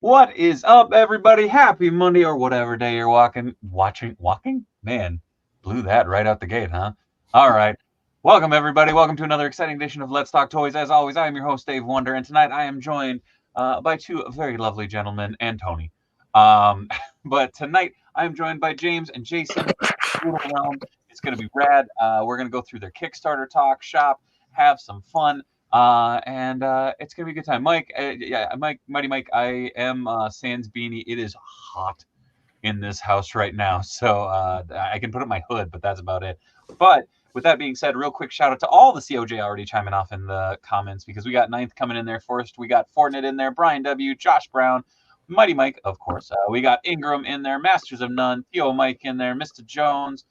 What is up, everybody? Happy Monday or whatever day you're walking? Man, blew that right out the gate, huh? All right. Welcome, everybody. Welcome to another exciting edition of Let's Talk Toys. As always, I am your host, Dave Wonder, and tonight I am joined by two very lovely gentlemen and Tony. But tonight I am joined by James and Jason. Brutal Realm. It's going to be rad. We're going to go through their Kickstarter talk, shop, have some fun. And it's gonna be a good time. Mike, Mighty Mike, I am Sans Beanie. It is hot in this house right now, so I can put up my hood, but that's about it. But with that being said, real quick shout out to all the COJ already chiming off in the comments because we got Ninth coming in there first. We got Fortnite in there, Brian W, Josh Brown, Mighty Mike, of course. We got Ingram in there, Masters of None, Theo Mike in there, Mr. Jones.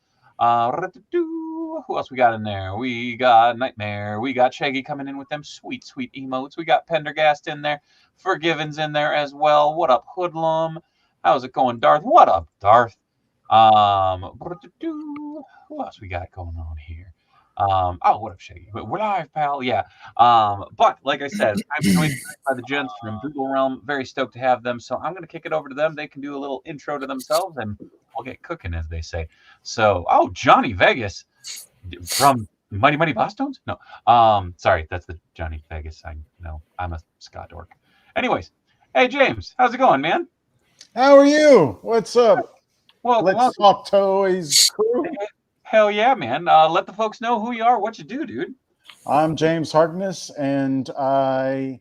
Who else we got in there? We got Nightmare. We got Shaggy coming in with them sweet, sweet emotes. We got Pendergast in there. Forgiven's in there as well. What up, Hoodlum? How's it going, Darth? What up, Darth? Who else we got going on here? What up, Shaggy? We're live, pal. Yeah. But like I said, I'm joined by the gents from Brutal Realm. Very stoked to have them. So I'm going to kick it over to them. They can do a little intro to themselves, and we'll get cooking, as they say. So, Johnny Vegas from Mighty Mighty Boss Tones? No. Sorry, that's the Johnny Vegas. I know. I'm a ska dork. Anyways, hey James, how's it going, man? How are you? What's up? Well, Let's talk toys crew. Hell yeah, man. Let the folks know who you are, what you do, dude. I'm James Harkness, and I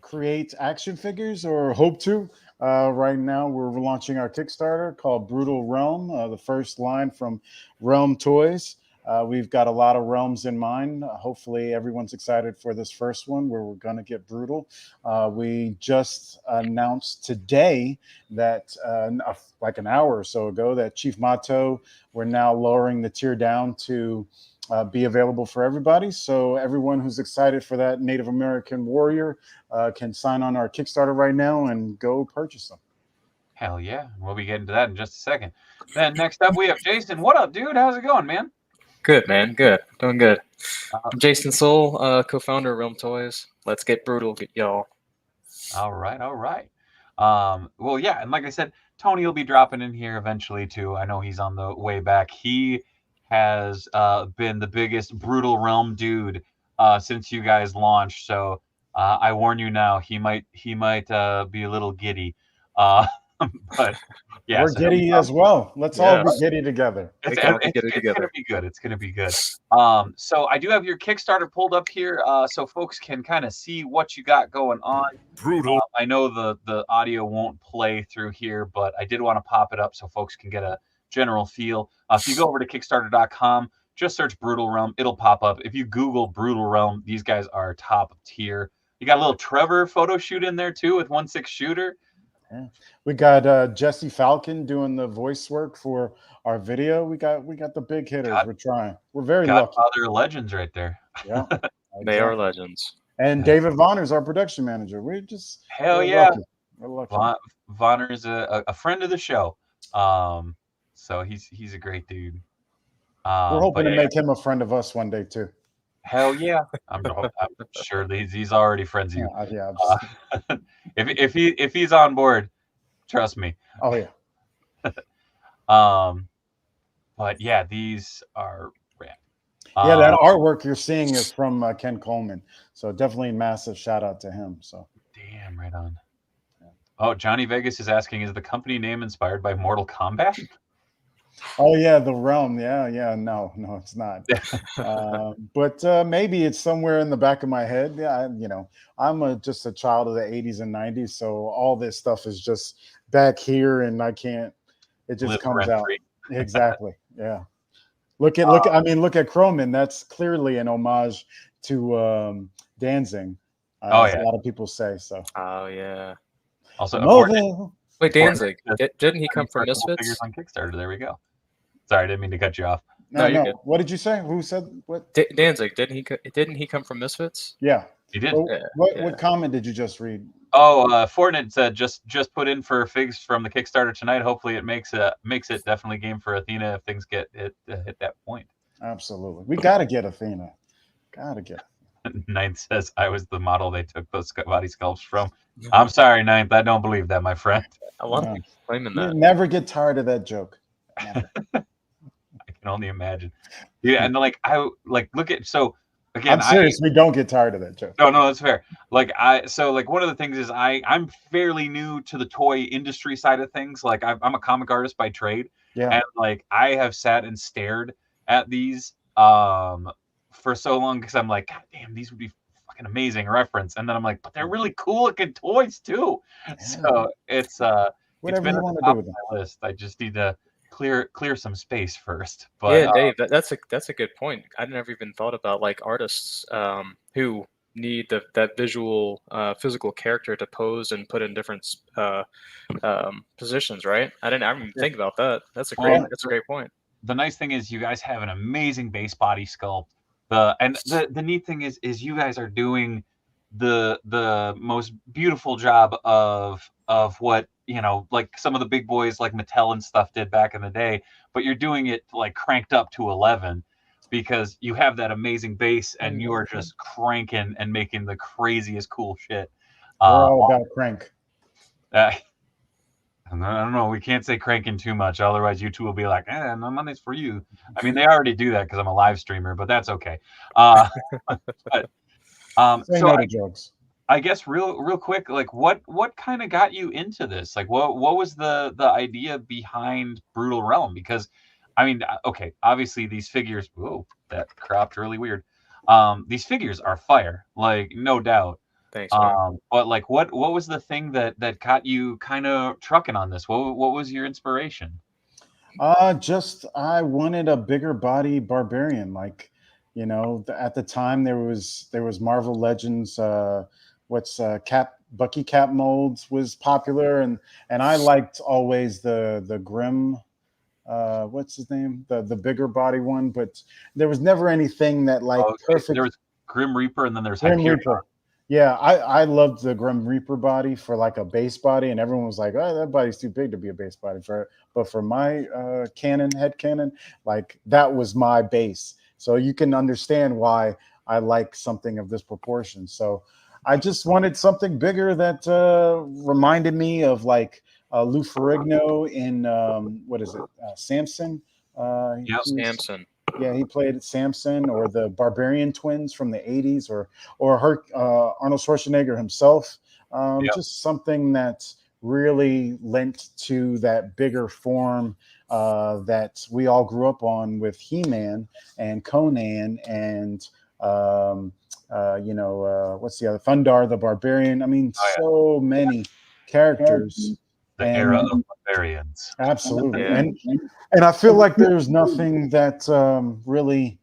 create action figures, or hope to. Right now, we're launching our Kickstarter called Brutal Realm, the first line from Realm Toys. We've got a lot of realms in mind. Hopefully, everyone's excited for this first one where we're going to get brutal. We just announced today that, like an hour or so ago, that Chief Mato, we're now lowering the tier down to be available for everybody. So everyone who's excited for that Native American warrior can sign on our Kickstarter right now and go purchase them. Hell yeah. We'll be getting to that in just a second. Then next up, we have Jason. What up, dude? How's it going, man? Good, man. Good. Doing good. Uh, I'm Jason Soul, co-founder of Realm Toys. Let's get brutal, y'all. All right, all right. Well, yeah, and like I said, Tony will be dropping in here eventually too. I know he's on the way back. He has been the biggest Brutal Realm dude since you guys launched. So I warn you now, he might be a little giddy. Uh, but yeah, We're giddy as well. Let's all be giddy together. We can all get it it's together. gonna be good. It's gonna be good. So I do have your Kickstarter pulled up here, so folks can kind of see what you got going on. Brutal. I know the audio won't play through here, but I did want to pop it up so folks can get a general feel. If you go over to Kickstarter.com, just search Brutal Realm, it'll pop up. If you Google Brutal Realm, these guys are top tier. You got a little Trevor photo shoot in there too with 1/6 shooter. Yeah. We got Jesse Falcon doing the voice work for our video. We got the big hitters. We're trying. We're very lucky. Godfather legends right there. Yeah, They are legends. And David Vonner's our production manager. We're just Hell yeah. lucky. We're lucky. Vonner is a friend of the show. So he's a great dude. We're hoping to make him a friend of us one day too. Hell yeah. I'm sure he's already friends with you. Yeah. If he's on board, trust me. Oh yeah. But yeah, these are rad. Yeah, that artwork you're seeing is from Ken Coleman. So definitely a massive shout out to him. So damn, right on. Oh, Johnny Vegas is asking, is the company name inspired by Mortal Kombat? Oh yeah, the Realm. Yeah. No, it's not. But maybe it's somewhere in the back of my head. Yeah, I'm just a child of the '80s and '90s, so all this stuff is just back here, and I can't. It just comes out. Exactly. Yeah. Look at Croman. That's clearly an homage to Danzig. As a lot of people say so. Oh yeah. Also, wait, Danzig. Didn't he come from Misfits? Figures on Kickstarter. There we go. Sorry, I didn't mean to cut you off. No, you're good. What did you say? Who said what? Danzig. Didn't he come from Misfits? Yeah, he did. What comment did you just read? Oh, Fortnite said just put in for figs from the Kickstarter tonight. Hopefully, it makes it definitely game for Athena if things get hit that point. Absolutely, we got to get Athena. Got to get. Ninth says I was the model they took those body sculpts from. I'm sorry, Ninth. I don't believe that, my friend. A lot of No. people claiming You that. never get tired of that joke. Never. I can only imagine. Yeah, and like I like look at so again I'm serious. We don't get tired of that joke. no, that's fair. Like one of the things is I'm fairly new to the toy industry side of things. Like I'm a comic artist by trade, Yeah. and like I have sat and stared at these for so long because I'm like, God damn, these would be fucking amazing reference. And then I'm like, but they're really cool looking toys too. So it's Whatever been you at the want to do top with of them. my list. I just need to clear some space first. But Yeah, Dave, that's a good point. I never even thought about like artists who need that visual, physical character to pose and put in different positions, right? I didn't even think about that. That's a well, great point. the nice thing is you guys have an amazing base body sculpt. The neat thing is you guys are doing the most beautiful job of what like some of the big boys like Mattel and stuff did back in the day, but you're doing it like cranked up to 11 because you have that amazing base and you are just cranking and making the craziest cool shit. We're Uh, all about crank. uh, I don't know. We can't say cranking too much, otherwise you two will be like, no money's for you. I mean, they already do that because I'm a live streamer, but that's okay. Uh, but Say no to jokes. I guess real quick, like what kind of got you into this? Like what was the idea behind Brutal Realm? Because I mean, okay, obviously these figures. Whoa, that cropped really weird. These figures are fire, like no doubt. Thanks, man. But like, what was the thing that got you kind of trucking on this? What was your inspiration? Just I wanted a bigger body barbarian. Like, at the time there was Marvel Legends. What's Cap Bucky Cap molds was popular, and I liked always the Grim. What's his name? The bigger body one, but there was never anything that like Oh, there perfect. was Grim Reaper, and then there's Grim Hyperion. Reaper. Yeah, I loved the Grim Reaper body for like a base body, and everyone was like, "Oh, that body's too big to be a base body for." But for my head cannon, like that was my base. So you can understand why I like something of this proportion. So I just wanted something bigger that reminded me of like Lou Ferrigno in what is it, Samson? Yep. Samson. Yeah, he played Samson or the Barbarian Twins from the '80s, or Arnold Schwarzenegger himself. Yep. Just something that really lent to that bigger form that we all grew up on with He-Man and Conan and what's the other, Thundar the Barbarian. I mean, Oh yeah. so many characters. The era And of barbarians. absolutely. Yeah. And I feel like there's nothing that really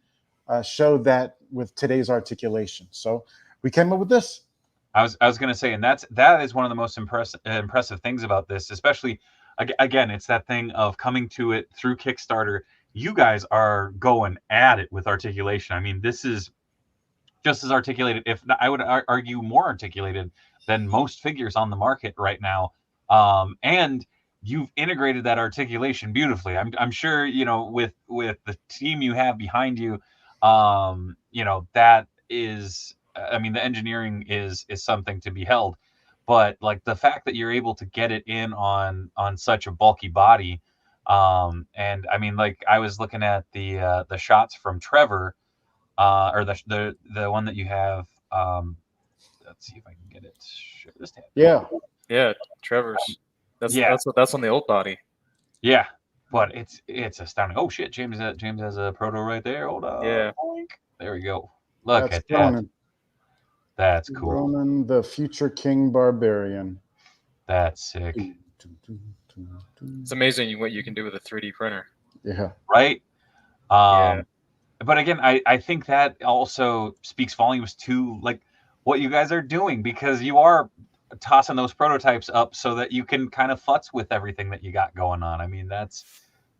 showed that with today's articulation. So we came up with this. I was going to say, and that is one of the most impressive things about this, especially again, it's that thing of coming to it through Kickstarter. You guys are going at it with articulation. I mean, this is just as articulated, if not, I would argue more articulated than most figures on the market right now. And you've integrated that articulation beautifully. I'm sure with the team you have behind you, that is. I mean, the engineering is something to be held, but like the fact that you're able to get it in on such a bulky body, and I mean, like I was looking at the shots from Trevor, or the one that you have. Let's see if I can get it. Share this tab. Yeah. Yeah, Trevor's. Yeah. That's on the old body. Yeah, but it's astounding. Oh shit, James has a proto right there. Hold on. Yeah. Boink. There we go. Look That's at that. Cronin. That's cool. Cronin, the future king barbarian. That's sick. It's amazing what you can do with a 3D printer. Yeah. Right? Yeah. But again, I think that also speaks volumes to like what you guys are doing, because you are tossing those prototypes up so that you can kind of futz with everything that you got going on. I mean, that's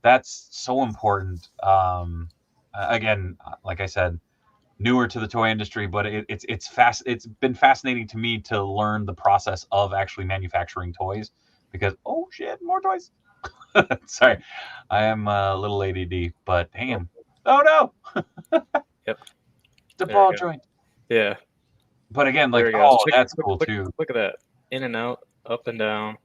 so important. Again, like I said, newer to the toy industry, but it's been fascinating to me to learn the process of actually manufacturing toys, because oh shit, more toys. Sorry, I am a little ADD, but damn. Oh no. Yep. The There ball you go. joint. Yeah. But again, There like, we go. oh, that's cool Look, too. look at that. In and out, up and down,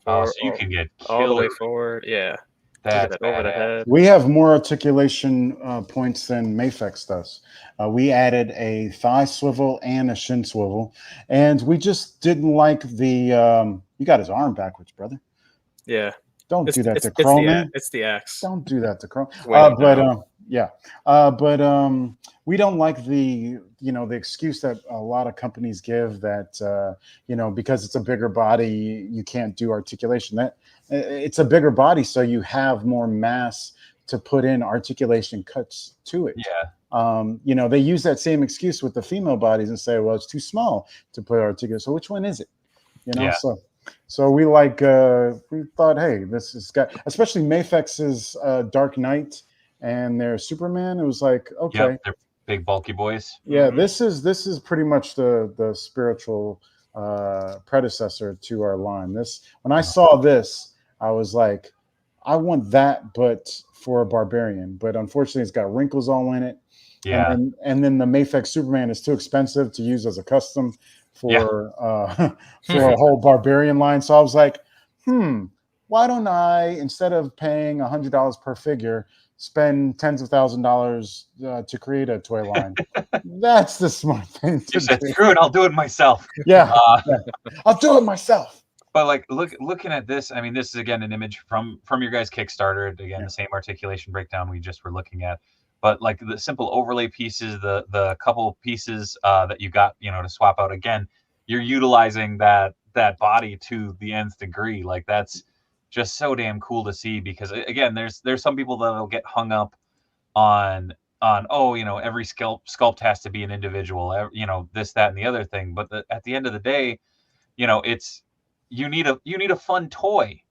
Oh, so or, you can get all the way killer. forward. Yeah. Look at That's that over the badass. head. We have more articulation points than Mafex does. We added a thigh swivel and a shin swivel, and we just didn't like the. You got his arm backwards, brother. Yeah. Don't do that to It's Chrome, man. it's the axe. Don't do that to Chrome. It's weighing him But down. yeah, we don't like the the excuse that a lot of companies give that because it's a bigger body you can't do articulation. That it's a bigger body, so you have more mass to put in articulation cuts to it. Yeah. They use that same excuse with the female bodies and say, well, it's too small to put articulation. So which one is it? Yeah. So we thought, hey, this is got, especially Mafex's Dark Knight and their Superman. It was like, okay, Yep, they're big bulky boys. yeah, this is pretty much the spiritual predecessor to our line. When I saw this, I was like, I want that, but for a barbarian. But unfortunately, it's got wrinkles all in it. Yeah. And then the Mafex Superman is too expensive to use as a custom for for a whole barbarian line. So I was like, why don't I, instead of paying $100 per figure, spend tens of $1,000s to create a toy line? That's the smart thing to You said, do. screw it, I'll do it myself. Yeah, I'll do it myself. But like, looking at this, I mean, this is again an image from your guys' Kickstarter. Again, the same articulation breakdown we just were looking at. But like the simple overlay pieces, the couple pieces that you got, to swap out, again, you're utilizing that body to the nth degree. Like, that's just so damn cool to see, because again, there's some people that'll get hung up on every sculpt has to be an individual, this, that, and the other thing. But at the end of the day, it's you need a fun toy.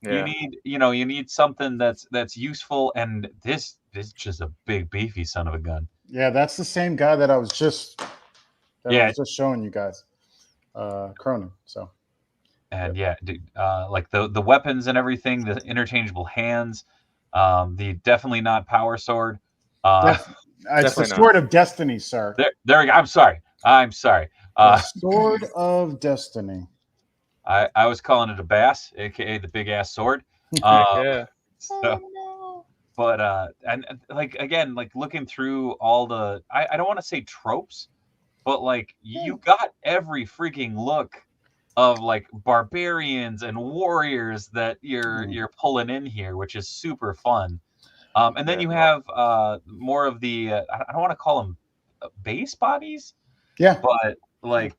Yeah. You need something that's useful, and this is just a big beefy son of a gun. Yeah, that's the same guy that I was just showing you guys, Cronin. So, and like the weapons and everything, the interchangeable hands, the definitely not power sword. It's the Sword of Destiny, sir. There we go. I'm sorry. The Sword of Destiny. I was calling it a bass, aka the big ass sword. Yeah. So, but and like, again, like looking through all the, I don't want to say tropes, but like you got every freaking look of like barbarians and warriors that you're pulling in here, which is super fun. And then you have more of the I don't want to call them base bodies, but like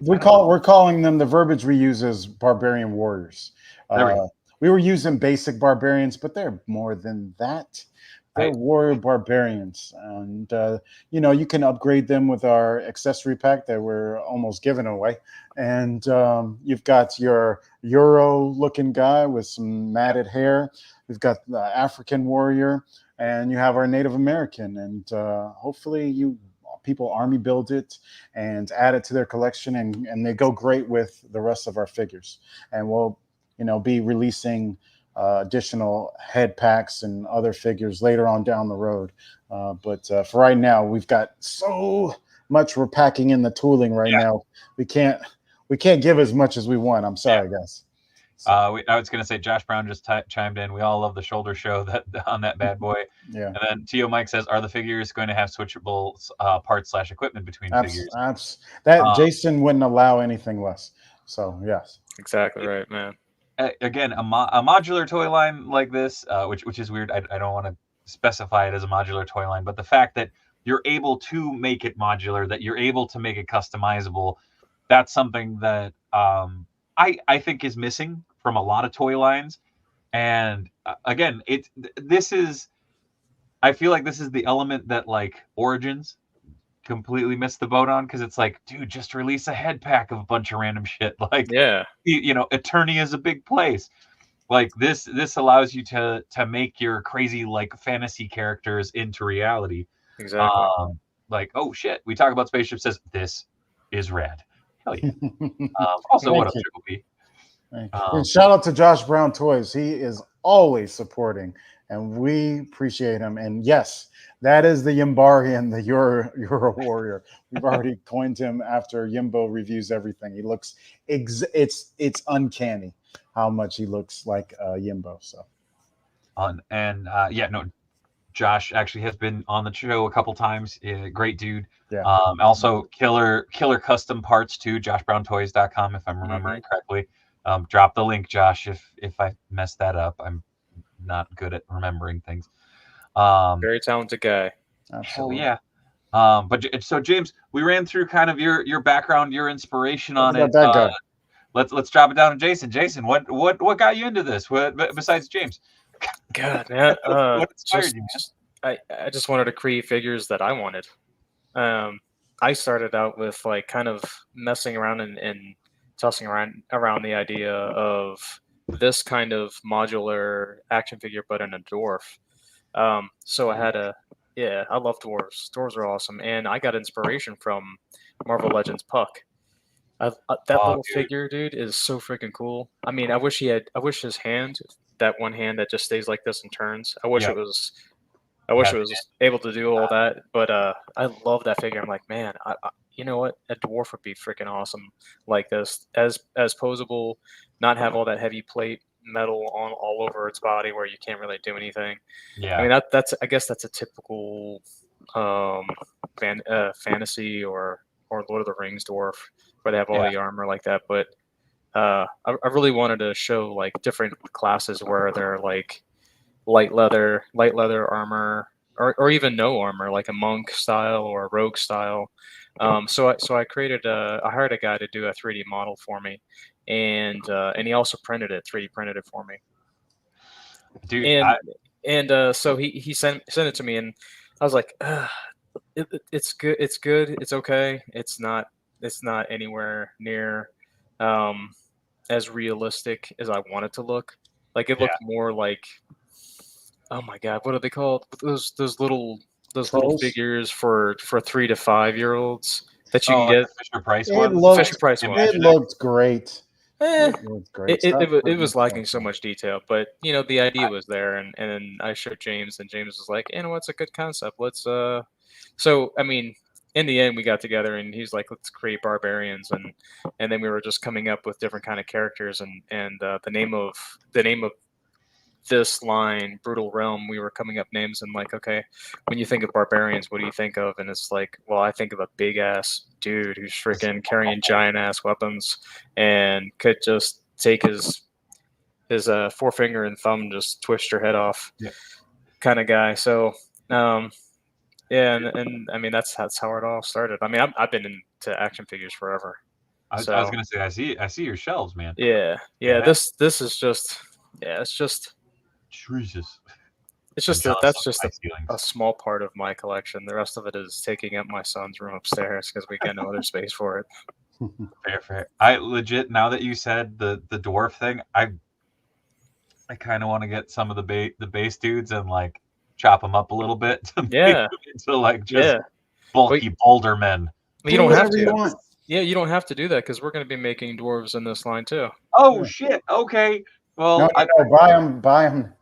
we're calling them, the verbiage we use is barbarian warriors. We were using basic barbarians, but they're more than that. They're warrior barbarians, and you can upgrade them with our accessory pack that we're almost giving away. And you've got your Euro-looking guy with some matted hair. We've got the African warrior, and you have our Native American. And hopefully people army build it and add it to their collection, and they go great with the rest of our figures. And we'll be releasing additional head packs and other figures later on down the road. But for right now, we've got so much we're packing in the tooling right now. We can't give as much as we want. I'm sorry, guys. I was going to say, Josh Brown just chimed in. We all love the shoulder show on that bad boy. Yeah. And then Tio Mike says, are the figures going to have switchable parts / equipment between figures? Jason wouldn't allow anything less. So yes. Exactly right, man. Again, a modular toy line like this, which is weird. I don't want to specify it as a modular toy line, but the fact that you're able to make it modular, that you're able to make it customizable, that's something that I think is missing from a lot of toy lines. And again, I feel like this is the element that like Origins completely missed the boat on, because it's like, dude, just release a head pack of a bunch of random shit. Like, Eternia is a big place. Like this allows you to make your crazy like fantasy characters into reality. Exactly. Like, oh shit, we talk about Spaceship, says this is rad. Hell yeah. Also, what up, Triple B? And shout out to Josh Brown Toys. He is always supporting and we appreciate him. And yes, that is the Yimbarian, the Euro warrior. We've already coined him after Yimbo reviews everything. He looks it's uncanny how much he looks like Yimbo. So Josh actually has been on the show a couple times. Great dude. yeah, Also killer custom parts too. JoshBrownToys.com if I'm remembering correctly. Drop the link, Josh, if I messed that up. I'm not good at remembering things. Very talented guy. absolutely. Hell yeah. So James, we ran through kind of your background, your inspiration on it. That guy. Let's drop it down to Jason. Jason, what got you into this? What besides James? God, man. What inspired you, man? I just wanted to create figures that I wanted. I started out with like kind of messing around and tossing around the idea of this kind of modular action figure, but in a dwarf. So I had I love dwarves. Dwarves are awesome, and I got inspiration from Marvel Legends Puck. That little figure, dude, is so freaking cool. I mean, I wish his hand, that one hand that just stays like this and turns. I wish it was able to do all that. But I love that figure. I'm like, man, you know what? A dwarf would be freaking awesome like this, as posable, not have all that heavy plate metal on all over its body where you can't really do anything. Yeah. I mean, I guess that's a typical fantasy or Lord of the Rings dwarf, where they have all the armor like that. But I really wanted to show like different classes where they're like light leather armor, or even no armor, like a monk style or a rogue style. So I created I hired a guy to do a 3D model for me, and he also 3D printed it for me. Dude, So he sent it to me, and I was like, it's good, it's okay, it's not anywhere near as realistic as I want it to look. Like it looked more like, oh my god, what are they called? Those little figures for 3 to 5 year olds that you can get. Fisher Price Fisher Price one. It looked great. It looked great. it was lacking so much detail, but you know the idea was there, and I showed James, and James was like, you know what's a good concept? Let's So I mean, in the end, we got together, and he's like, let's create barbarians, and then we were just coming up with different kind of characters, and the name of this line, Brutal Realm, we were coming up names, and like, okay, when you think of barbarians, what do you think of? And it's like, well, I think of a big ass dude who's freaking carrying giant ass weapons and could just take his forefinger and thumb, just twist your head off, kind of guy. So and I mean that's how it all started. I mean I've been into action figures forever. I was gonna say I see your shelves, man. Yeah. This is just it's just Jesus. It's just that's just a small part of my collection. The rest of it is taking up my son's room upstairs because we got no other space for it. Fair. I legit, now that you said the dwarf thing, I kind of want to get some of the base dudes and like chop them up a little bit to make them into like just bulky boulder men. But you don't have to. Yeah, you don't have to do that because we're going to be making dwarves in this line too. Oh shit! Okay. Well, buy them.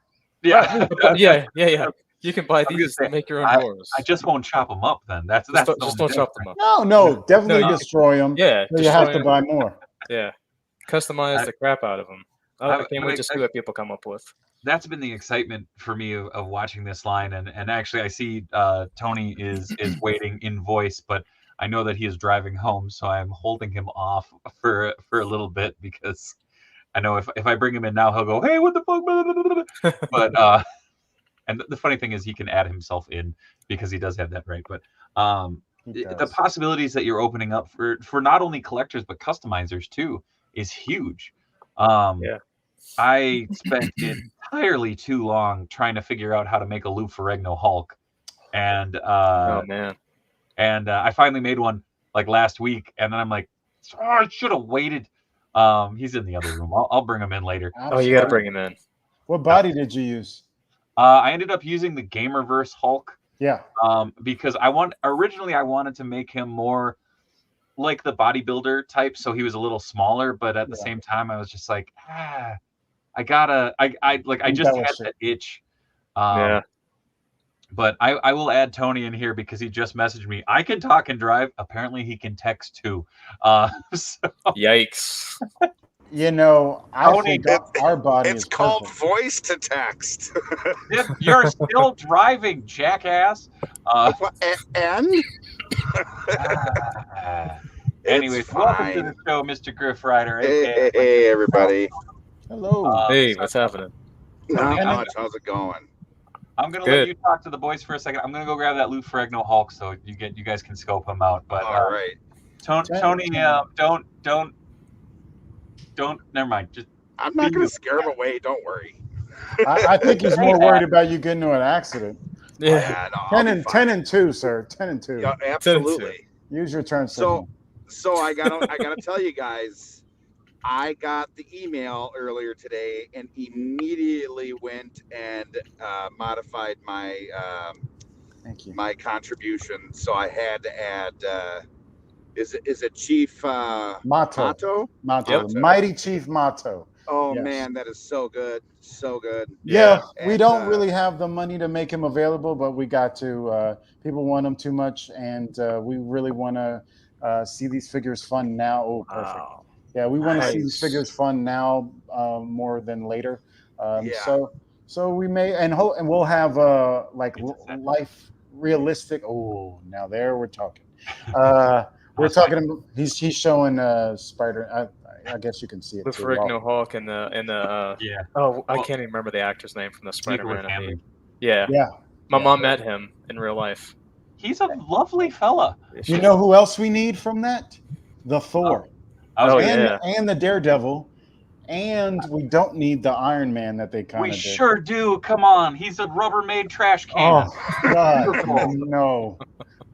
Yeah. Yeah. You can buy these to make your own dwarves. I just won't chop them up then. Just don't chop them up. No, definitely destroy them. Yeah. So you have to buy more. Yeah. Customize the crap out of them. I can't wait to see what people come up with. That's been the excitement for me of watching this line, and actually I see Tony is waiting in voice, but I know that he is driving home, so I'm holding him off for a little bit because I know if I bring him in now, he'll go, hey, what the fuck? But and the funny thing is he can add himself in because he does have that right. But the possibilities that you're opening up for not only collectors but customizers too is huge. I spent entirely too long trying to figure out how to make a Lou Ferrigno Hulk, and oh man. And I finally made one like last week, and then I'm like, oh, I should have waited. He's in the other room. I'll bring him in later. Oh, you got to bring him in. What body did you use? I ended up using the Gamerverse Hulk. Yeah. Because originally I wanted to make him more like the bodybuilder type, so he was a little smaller, but at the same time I was just like, I just had that itch. Yeah. But I will add Tony in here because he just messaged me. I can talk and drive. Apparently, he can text too. So Yikes. You know, I Tony, think our body It's is called perfect. voice to text. if you're still driving, jackass. And Anyways, it's welcome to fine. the show, Mr. Griff Rider. Hey, everybody. Hello. Hey, so what's happening? Not Tony, much. How's it going? I'm gonna let Good. you talk to the boys for a second. I'm gonna go grab that Lou Ferrigno Hulk so you guys can scope him out. But All right. Tony, don't. Never mind. Just I'm not going to scare him away. Don't worry. I think he's more worried about you getting into an accident. Yeah. No, I'll be fine. 10 and 2, sir. 10 and 2. Yeah, absolutely. Use your turn signal. So I gotta tell you guys, I got the email earlier today and immediately went and modified my Thank you. my contribution. So I had to add. Is it Chief Motto. Motto? Motto. Mighty Chief Motto. Oh Yes. man, that is so good, so good. Yeah, we And, don't really have the money to make him available, but we got to. People want him too much, and we really want to see these figures fun now. Oh, perfect. Wow. Yeah, we want to see these Nice. figures fun now more than later. Yeah. So we may and we'll have life realistic. Oh, now there we're talking. We're talking. He's showing Spider. I guess you can see it The too. Ferrigno Hulk and the yeah. oh, I Well, can't even remember the actor's name from the Nicholas Spider-Man. Hammond. Yeah. Yeah. My Yeah. mom met him in real life. He's a lovely fella. You know who else we need from that? The Thor. Oh, and, yeah. and the Daredevil. And we don't need the Iron Man that they kind We of did. sure do. Come on. He's a Rubbermaid trash can. Oh God, no.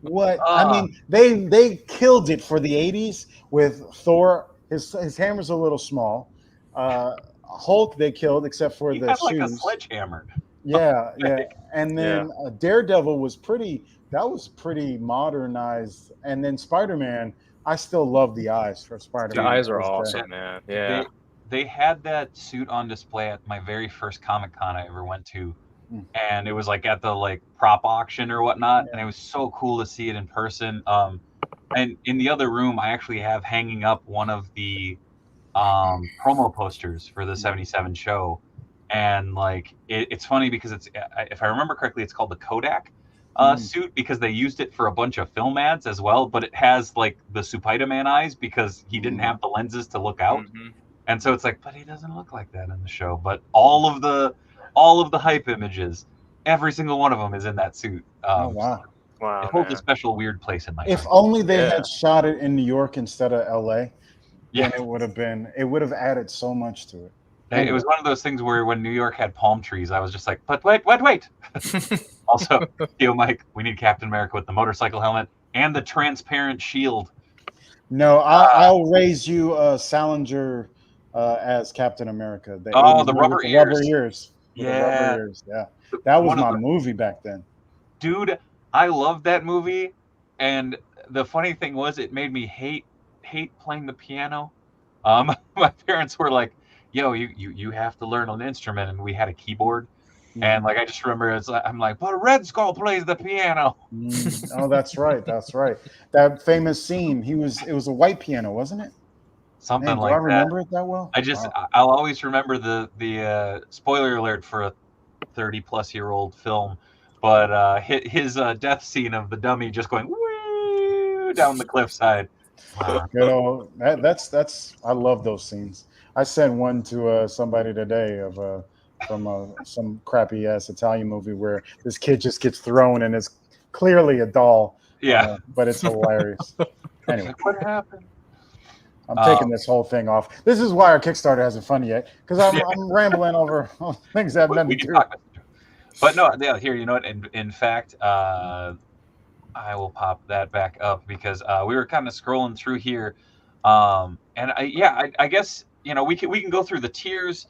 What I mean, they killed it for the 80s with Thor. His hammer's a little small. Hulk they killed except for He the had shoes. like a sledgehammer. Yeah. And then Daredevil was pretty modernized. And then Spider-Man, I still love the eyes for Spider-Man. The eyes are awesome, man. Yeah. They had that suit on display at my very first Comic-Con I ever went to. And it was like at the prop auction or whatnot, and it was so cool to see it in person. And in the other room, I actually have hanging up one of the promo posters for the 77 show, and it's funny because it's, if I remember correctly, it's called the Kodak suit because they used it for a bunch of film ads as well, but it has the Spider-Man eyes because he didn't have the lenses to look out, and so it's but he doesn't look like that in the show. But all of the hype images, every single one of them is in that suit. Oh wow! Wow. It holds a special weird place in my If heart. only they had shot it in New York instead of LA, Yeah. then it would have added so much to it. It was one of those things where when New York had palm trees, I was just like, but wait. Also, Mike, we need Captain America with the motorcycle helmet and the transparent shield. No, I'll raise you Salinger as Captain America. The rubber ears. Yeah. That was my movie back then. Dude, I loved that movie, and the funny thing was it made me hate playing the piano. My parents were like, yo, you have to learn an instrument, and we had a keyboard. And I just remember I'm like, but Red Skull plays the piano. Oh, that's right. That famous scene. It was a white piano, wasn't it? Something like that. Do I remember it that well? I'll always remember the spoiler alert for a 30-plus-year-old film, but his death scene of the dummy just going woo down the cliffside. Wow. Good old, that's I love those scenes. I sent one to somebody today from some crappy ass Italian movie where this kid just gets thrown and it's clearly a doll. Yeah, but it's hilarious. Anyway, what happened? I'm taking this whole thing off. This is why our Kickstarter hasn't fun yet, because I'm rambling over things that have nothing to do. But no, yeah, here, you know what? In fact, I will pop that back up because we were kind of scrolling through here, and I guess we can go through the tiers.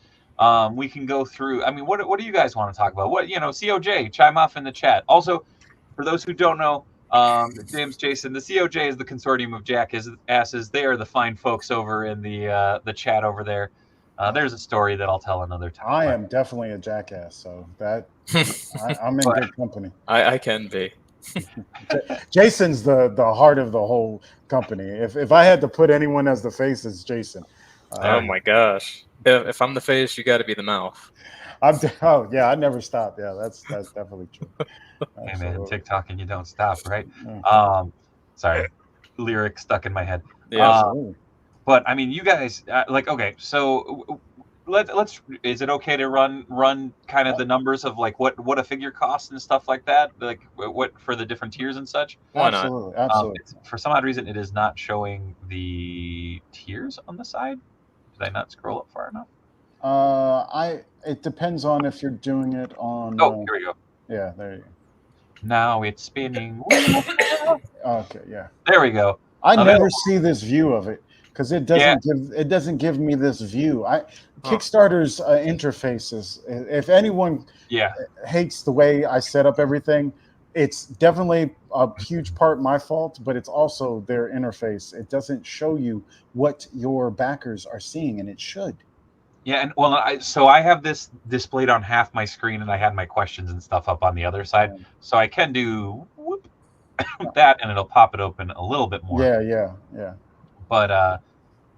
We can go through. I mean, what do you guys want to talk about? What COJ, chime off in the chat. Also, for those who don't know, James Jason, the COJ is the consortium of jackasses. They are the fine folks over in the chat over there. There's a story that I'll tell another time. I but- am definitely a jackass, so that I'm in But- good company. I can be. Jason's the heart of the whole company. If I had to put anyone as the face, it's Jason. Oh my gosh. If I'm the face, you got to be the mouth. Oh yeah, I never stop. Yeah, that's definitely true. Hey man, Absolutely. TikTok and you don't stop, right? Yeah. Sorry, lyric stuck in my head. Yeah. Absolutely. But I mean, you guys like okay. So let's. Is it okay to run kind of the numbers of like what a figure costs and stuff like that? Like what for the different tiers and such. Why not? Absolutely. Absolutely. For some odd reason, it is not showing the tiers on the side. Did I not scroll up far enough? It depends on if you're doing it on. Oh, here we go. Yeah, there you go. Now it's spinning. Okay, yeah. There we go. I Available. never see this view of it because it doesn't give me this view. Kickstarter's interfaces. If anyone Yeah. hates the way I set up everything, it's definitely a huge part my fault, but it's also their interface. It doesn't show you what your backers are seeing, and it should. Yeah, and well, so I have this displayed on half my screen, and I had my questions and stuff up on the other side, so I can do whoop, that, and it'll pop it open a little bit more. Yeah. But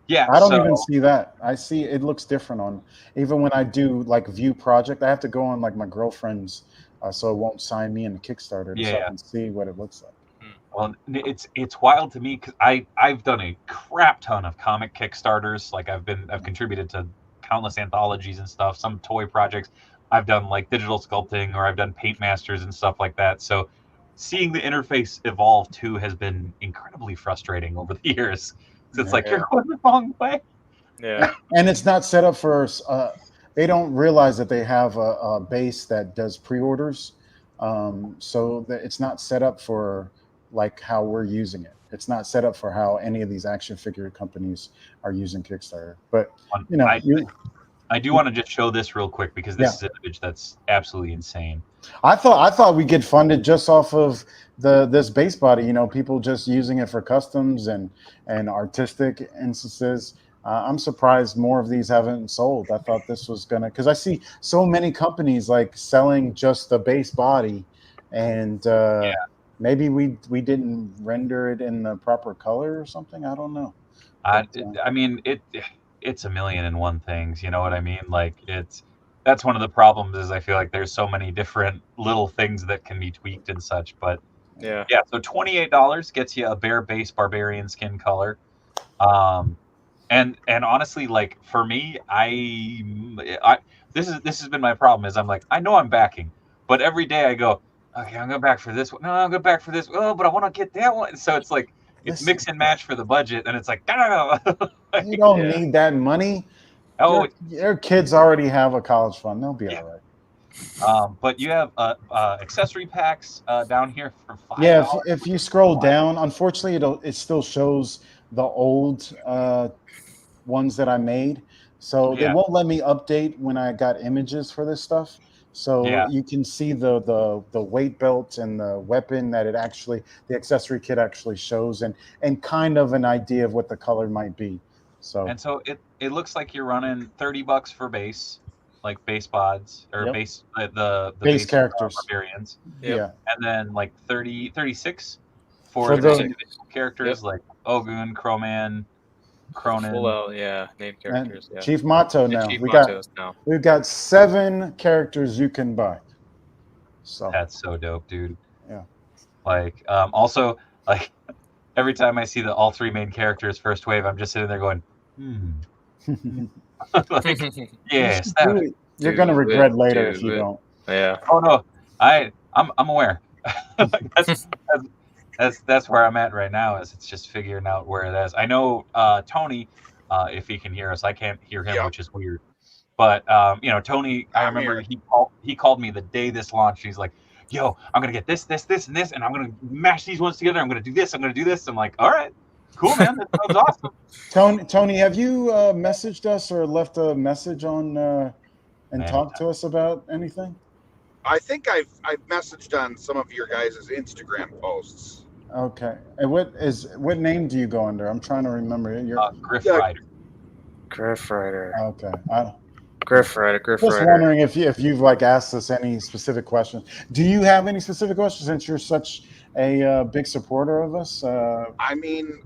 yeah, I don't even see that. I see it looks different on even when I do like view project. I have to go on like my girlfriend's, so it won't sign me in Kickstarter, so I can see what it looks like. Well, it's wild to me because I've done a crap ton of comic Kickstarters. Like I've contributed to countless anthologies and stuff, some toy projects. I've done like digital sculpting, or I've done paint masters and stuff like that. So seeing the interface evolve too has been incredibly frustrating over the years. So it's like you're going the wrong way. Yeah. And it's not set up for they don't realize that they have a base that does pre-orders, so that it's not set up for like how we're using it. It's not set up for how any of these action figure companies are using Kickstarter. But you know, I do want to just show this real quick because this is an image that's absolutely insane. I thought we get funded just off of this base body. You know, people just using it for customs and artistic instances. I'm surprised more of these haven't sold. I thought this was gonna, because I see so many companies like selling just the base body, and maybe we didn't render it in the proper color or something. I don't know. I mean, it's a million and one things. You know what I mean? Like that's one of the problems is I feel like there's so many different little things that can be tweaked and such. But yeah. So $28 gets you a bare base barbarian skin color. And honestly, like for me, this has been my problem is I'm like, I know I'm backing, but every day I go, okay, I'm going back for this one. No, I'm going back for this. Oh, but I want to get that one. So it's like, it's mix and match for the budget. And it's like, no. You don't need that money. Oh, your kids already have a college fund. They'll be all right. But you have accessory packs down here for $5. Yeah, if you scroll down, unfortunately, it still shows the old ones that I made. So they won't let me update when I got images for this stuff. So you can see the weight belt and the weapon that the accessory kit actually shows, and kind of an idea of what the color might be. So it looks like you're running $30 for base, like base bods or base the base characters, barbarians. Yeah, and then like 36 for the individual characters like Ogun, Crowman, Cronin. Full name characters. And Chief Motto now. We've got 7 characters you can buy. So that's so dope, dude. Yeah. Like also like every time I see all 3 main characters first wave, I'm just sitting there going, like, yes, you're gonna regret later if you don't. Yeah. Oh no, I'm aware. That's where I'm at right now. Is it's just figuring out where it is. I know Tony, if he can hear us, I can't hear him, which is weird. But you know, Tony, I remember he called me the day this launched. He's like, "Yo, I'm gonna get this, and this, and I'm gonna mash these ones together. I'm gonna do this. I'm gonna do this." I'm like, "All right, cool, man. That sounds awesome." Tony, have you messaged us or left a message on and talked to us about anything? I think I've messaged on some of your guys' Instagram posts. Okay. And what name do you go under? I'm trying to remember. Griff Rider. Griff Rider. Okay. Griff Rider. Just wondering if you've like asked us any specific questions. Do you have any specific questions since you're such a big supporter of us? I mean,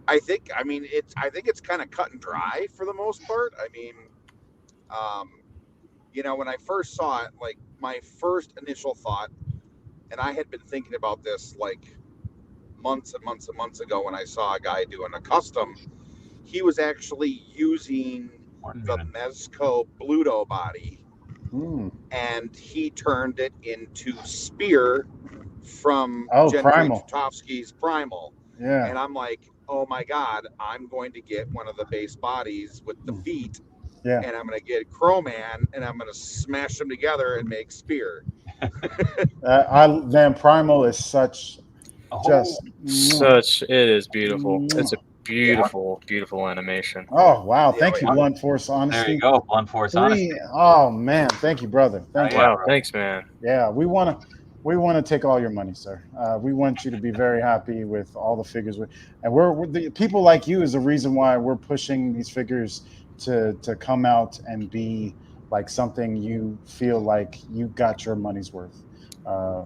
I think it's kind of cut and dry for the most part. I mean, when I first saw it, like my first initial thought, and I had been thinking about this like months and months and months ago when I saw a guy doing a custom. He was actually using the Mezco Bluto body, and he turned it into Spear from Primal. Tutovsky's Primal. Yeah. And I'm like, oh my God, I'm going to get one of the base bodies with the feet. Yeah. And I'm going to get Crowman, and I'm going to smash them together and make Spear. Primal is such it is beautiful. It's a beautiful animation. Oh wow! Thank you, Blunt Force Honesty. There you go, Blunt Force Honesty. Oh man, thank you, brother. Thank you. Wow, thanks, man. Yeah, we want to take all your money, sir. We want you to be very happy with all the figures, and we're the people like you is the reason why we're pushing these figures to come out and be like something you feel like you got your money's worth.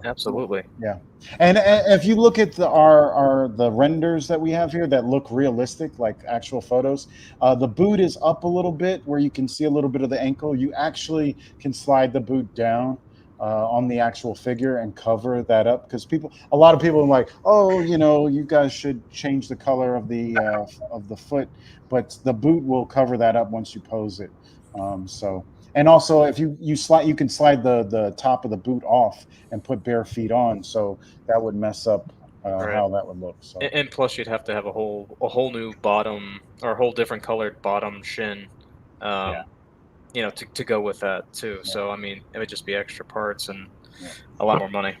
Absolutely. Yeah. And if you look at the renders that we have here that look realistic, like actual photos, the boot is up a little bit where you can see a little bit of the ankle. You actually can slide the boot down on the actual figure and cover that up, because a lot of people are like, oh, you guys should change the color of the foot, but the boot will cover that up once you pose it. And also, if you can slide the top of the boot off and put bare feet on, so that would mess up how that would look. So. And plus, you'd have to have a whole new bottom, or a whole different colored bottom shin, to go with that too. Yeah. So I mean, it would just be extra parts and a lot more money.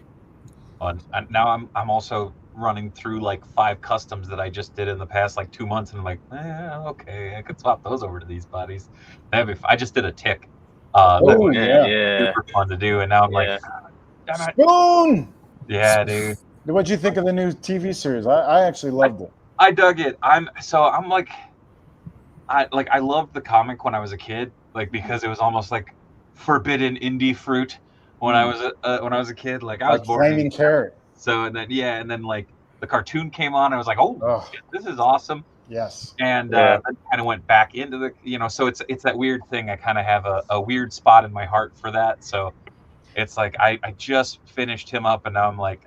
And now I'm also running through like 5 customs that I just did in the past like 2 months, and I'm like, okay, I could swap those over to these bodies. I just did a tick. Super fun to do, and now I'm like, Spoon. Yeah, dude. What'd you think of the new TV series? I actually loved it. I dug it. I loved the comic when I was a kid, like because it was almost like forbidden indie fruit when I was a kid. Like I was born flaming carrot. So and then like the cartoon came on. I was like, shit, this is awesome. Yes. And I kind of went back into the, so it's that weird thing. I kind of have a weird spot in my heart for that. So it's like I just finished him up, and now I'm like,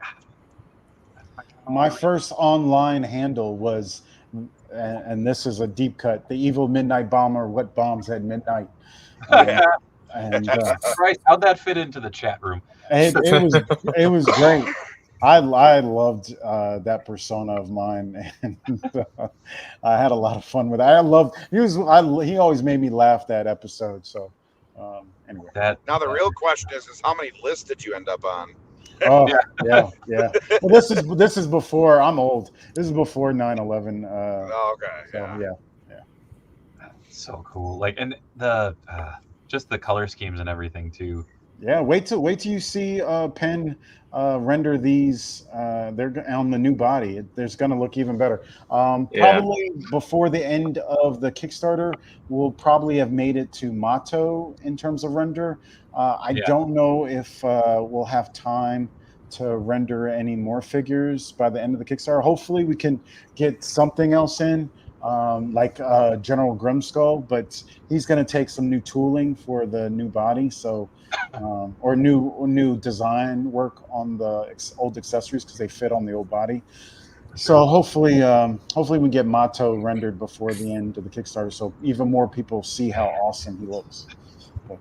my first online handle was, and this is a deep cut, the evil midnight bomber. What bombs at midnight? And Christ, how'd that fit into the chat room? It was great. I loved that persona of mine, and I had a lot of fun with it. He always made me laugh that episode. So anyway, now the real question is how many lists did you end up on? Oh yeah. Well, this is before. I'm old. This is before 9/11. Okay. So, yeah. So cool. Like, and the just the color schemes and everything too. Yeah, wait till you see Penn render these. They're on the new body. There's going to look even better. Probably before the end of the Kickstarter, we'll probably have made it to Mato in terms of render. I don't know if we'll have time to render any more figures by the end of the Kickstarter. Hopefully, we can get something else in. Like General Grimskull, but he's going to take some new tooling for the new body, so or new design work on the old accessories because they fit on the old body. So hopefully we get Mato rendered before the end of the Kickstarter, so even more people see how awesome he looks. But,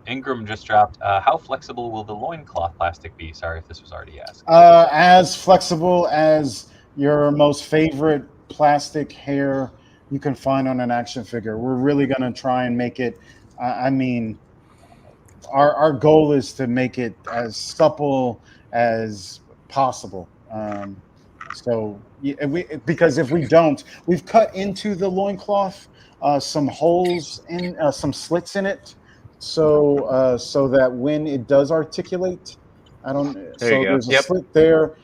Ingram just dropped. How flexible will the loincloth plastic be? Sorry if this was already asked. As flexible as your most favorite plastic hair you can find on an action figure. We're really going to try and make it, our goal is to make it as supple as possible. Because if we don't, we've cut into the loincloth some holes in some slits in it, so that when it does articulate, there's a slit there.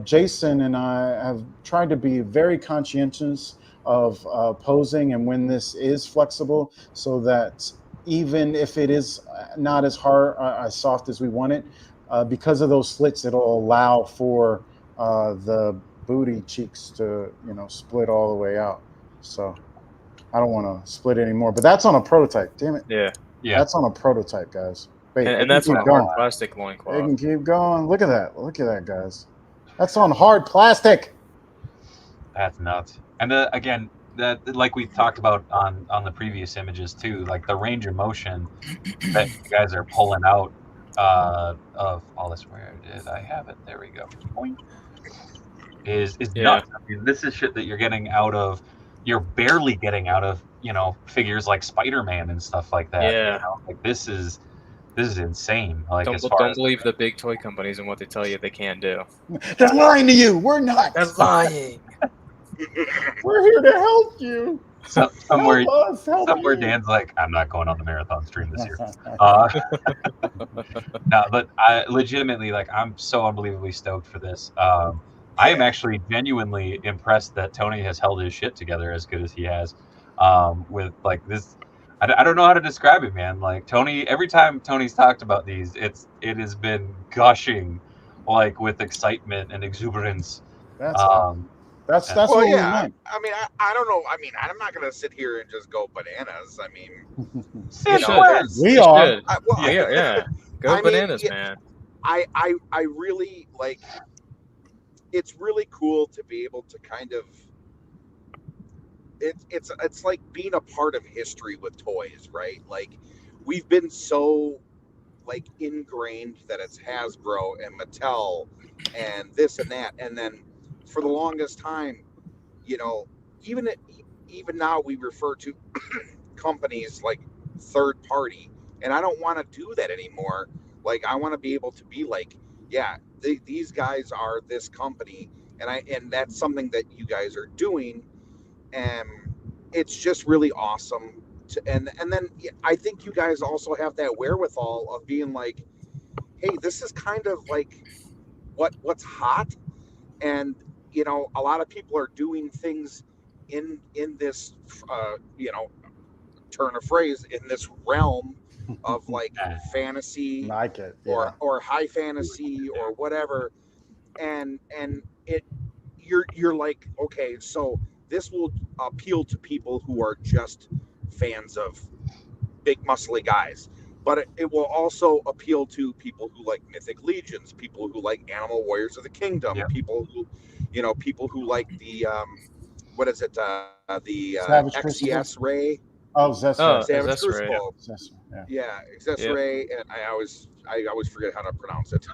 Jason and I have tried to be very conscientious of posing and when this is flexible, so that even if it is not as hard, as soft as we want it, because of those slits, it'll allow for the booty cheeks to, split all the way out. So I don't want to split anymore, but that's on a prototype. Damn it. Yeah. Yeah. That's on a prototype, guys. Wait, And it can that's on keep a hard going. plastic It loincloth. can keep going. Look at that. Look at that, guys. That's on hard plastic. That's nuts. And again, that like we talked about on the previous images too, like the range of motion that you guys are pulling out of all this. Where did I have it? There we go. Boing. Is nuts. I mean, this is shit that you're getting out of. You're barely getting out of figures like Spider-Man and stuff like that. Yeah. Like this is insane. Like Don't believe the big toy companies and what they tell you they can do. They're lying to you. We're not. They're lying. We're here to help you. Somewhere Help us, help somewhere you. Dan's like, I'm not going on the marathon stream this year. No, but I legitimately, like, I'm so unbelievably stoked for this. I am actually genuinely impressed that Tony has held his shit together as good as he has. With like this, I don't know how to describe it, man. Like Tony, every time Tony's talked about these, it has been gushing, like with excitement and exuberance. That's what we want. I mean, I don't know. I mean, I'm not gonna sit here and just go bananas. I mean, We are. Yeah. Go bananas, man. I really like. It's really cool to be able to kind of. It's like being a part of history with toys, right? Like, we've been so like ingrained that it's Hasbro and Mattel and this and that, and then for the longest time, even now we refer to companies like third party, and I don't want to do that anymore. Like, I want to be able to be like, yeah, these guys are this company, and that's something that you guys are doing, and it's just really awesome. And then I think you guys also have that wherewithal of being like, hey, this is kind of like what's hot, and a lot of people are doing things in this turn of phrase, in this realm of like fantasy, Like it, yeah. or high fantasy or whatever, and you're like, okay, so this will appeal to people who are just fans of big muscly guys, but it will also appeal to people who like Mythic Legions, people who like Animal Warriors of the Kingdom, people who like the what is it, the Savage XCS Ray. Oh, Zesra. Savage Ray. Crucible. Yeah, XCS Ray, and I always forget how to pronounce it.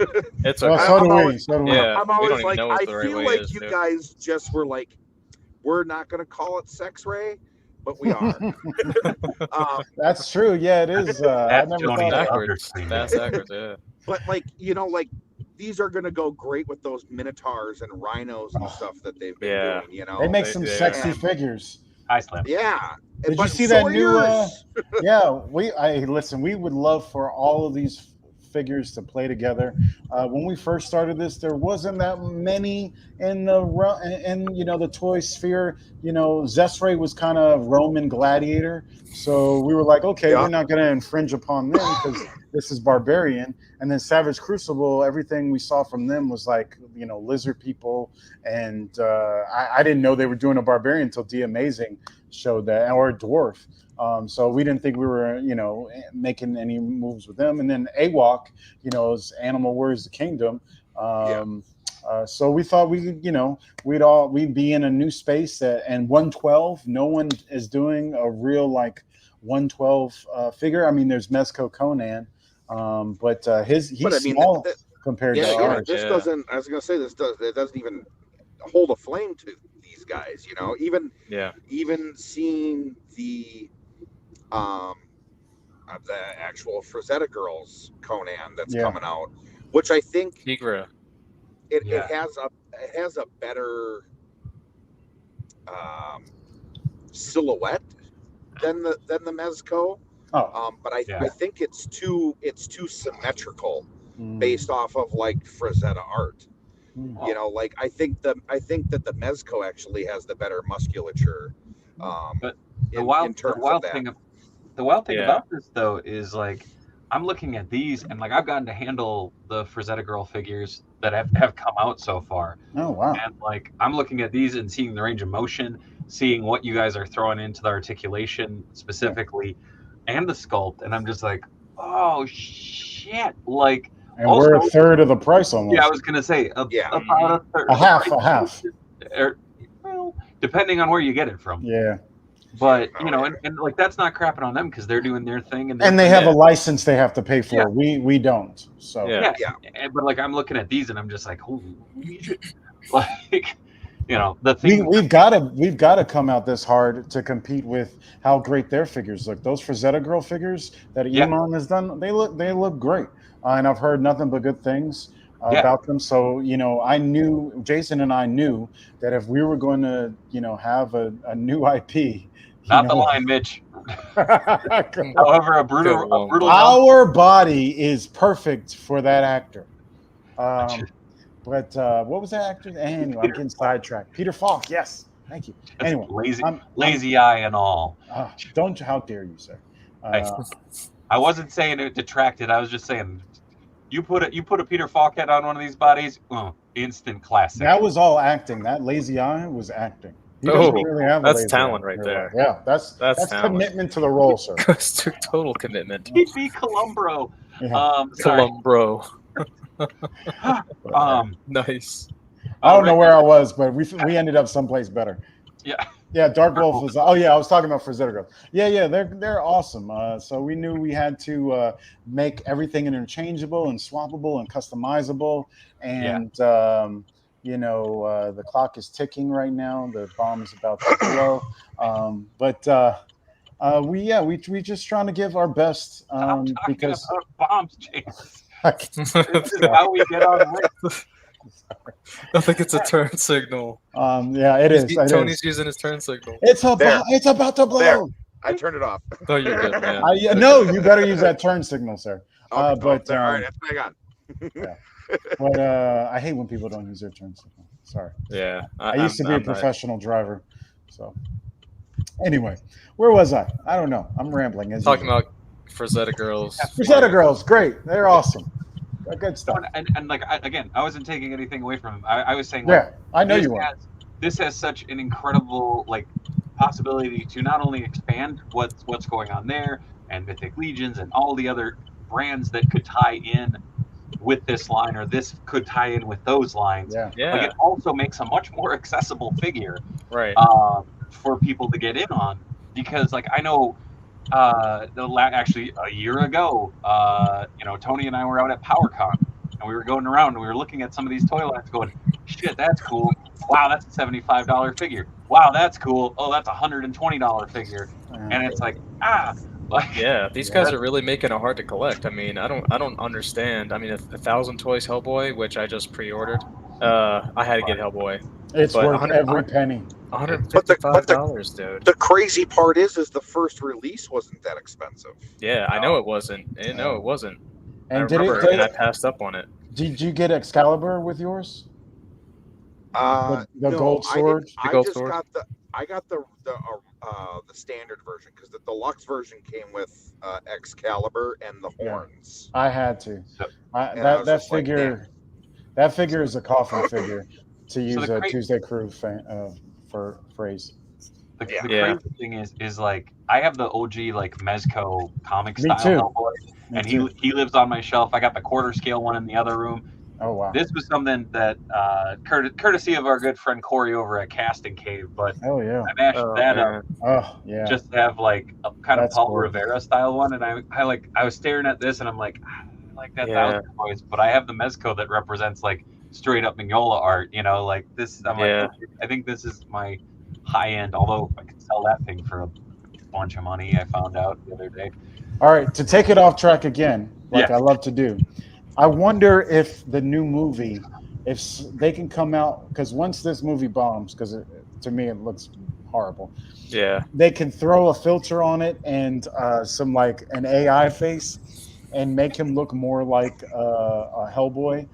It's okay. okay. So do we. Yeah, I'm always we don't even like, know what I the right feel way like is, you dude. guys just were like, we're not going to call it Sex Ray, but we are. That's true. Yeah, it is. I never thought that. Backwards. That's backwards, yeah. But like, these are going to go great with those Minotaurs and Rhinos and stuff that they've been doing, They make some sexy figures. Hi, Slim. Yeah. Did you see that new? Yeah, we would love for all of these figures to play together. When we first started this, there wasn't that many in the toy sphere. Zesray was kind of Roman gladiator, so we were like, okay, we're not going to infringe upon them because this is barbarian. And then Savage Crucible, everything we saw from them was like, lizard people, and I didn't know they were doing a barbarian until D Amazing showed that, or a dwarf. So we didn't think we were, making any moves with them. And then AWOC, is Animal Warriors of the Kingdom. So we thought we'd be in a new space and 112. No one is doing a real like 112 figure. I mean, there's Mezco Conan, but he's small compared to ours. This doesn't. I was gonna say it doesn't even hold a flame to these guys. Even seeing the actual Frazetta Girls Conan that's coming out, which I think Tigra. It has a better silhouette than the Mezco. But I think it's too symmetrical based off of like Frazetta art. You know, like I think that the Mezco actually has the better musculature. But the In wild terms of that. the wild thing Yeah. about this though is like I'm looking at these and like I've gotten to handle the Frazetta Girl figures that have come out so far. Oh wow. And like I'm looking at these and seeing the range of motion, seeing what you guys are throwing into the articulation specifically and the sculpt, and I'm just like, oh shit. Like And also, we're a third of the price almost. yeah, I was gonna say Yeah. about a third. A half. Or, well, depending on where you get it from. Yeah. But Oh, you know, yeah. and like that's not crapping on them because they're doing their thing, And they have a license they have to pay for. Yeah. We don't. So Yeah. But like I'm looking at these and I'm just like, holy shit. Like, you know, the thing we've got to come out this hard to compete with how great their figures look. Those Frazetta Girl figures that Yeah. Iman has done, they look great, and I've heard nothing but good things Yeah. about them. So you know, Jason and I knew that if we were going to have a new IP, not the line, Mitch. However, a brutal our body is perfect for that actor. But what was that actor? Anyway, I'm getting sidetracked. Peter Falk, yes. Thank you. Anyway, lazy eye and all. Don't, how dare you, sir? I wasn't saying it detracted. I was just saying, you put a Peter Falk head on one of these bodies, instant classic. That was all acting. That lazy eye was acting. He doesn't really have a that's lazy talent eye. right there. Yeah, that's commitment to the role, sir. Total commitment. beefy Columbro. Yeah. Columbro. Nice. I don't know where I was, but we ended up someplace better. Yeah, Dark Wolf was. Oh yeah, I was talking about Frazetta Girl. Yeah, they're awesome. So we knew we had to make everything interchangeable and swappable and customizable. And the clock is ticking right now. The bomb is about to blow. We just trying to give our best because about bombs, James. This is how we get on with. I think it's a turn signal. Yeah, it is. Tony's using his turn signal. It's about to blow. There. I turned it off. Oh, you're good, man. No, you better use that turn signal, sir. All right, that's what I got. Yeah. But I hate when people don't use their turn signal. Sorry. Yeah. I used to be a professional driver. So anyway, where was I? I don't know. I'm rambling. Talking about Frazetta Girls. Frazetta Girls, great. They're awesome. Good stuff. And like I wasn't taking anything away from him. I was saying, yeah, I know you are. This has such an incredible like possibility to not only expand what's going on there and Mythic Legions and all the other brands that could tie in with this line, or this could tie in with those lines. Yeah. Like it also makes a much more accessible figure, right? For people to get in on, because like I know. Actually, a year ago, Tony and I were out at PowerCon, and we were going around and we were looking at some of these toy lines, going, "Shit, that's cool! Wow, that's a $75 figure! Wow, that's cool! Oh, that's a $120 figure!" And it's like, yeah, these guys are really making it hard to collect. I mean, I don't understand. I mean, 1,000 toys Hellboy, which I just pre-ordered. I had to get Hellboy. It's worth every penny. $155, dude. The crazy part is the first release wasn't that expensive. Yeah, I know it wasn't. I know it wasn't. And I passed up on it. Did you get Excalibur with yours? The gold sword. I got the standard version because the deluxe version came with Excalibur and the horns. I had to. That figure. That figure is a coffin figure, to use a Tuesday Crew phrase. The crazy thing is like I have the OG like Mezco comic style Hellboy, and he lives on my shelf. I got the quarter scale one in the other room. Oh wow! This was something that courtesy of our good friend Corey over at Casting Cave, but I mashed that up. Oh yeah! Just to have like a kind of Paul Rivera style one, and I was staring at this and I'm like, I like that 1,000 toys, but I have the Mezco that represents like straight up Mignola art, like this. I'm like, I think this is my high end. Although I could sell that thing for a bunch of money, I found out the other day. All right, to take it off track again, like I love to do. I wonder if the new movie, if they can come out, because once this movie bombs, because to me it looks horrible. Yeah. They can throw a filter on it and some like an AI face, and make him look more like a Hellboy.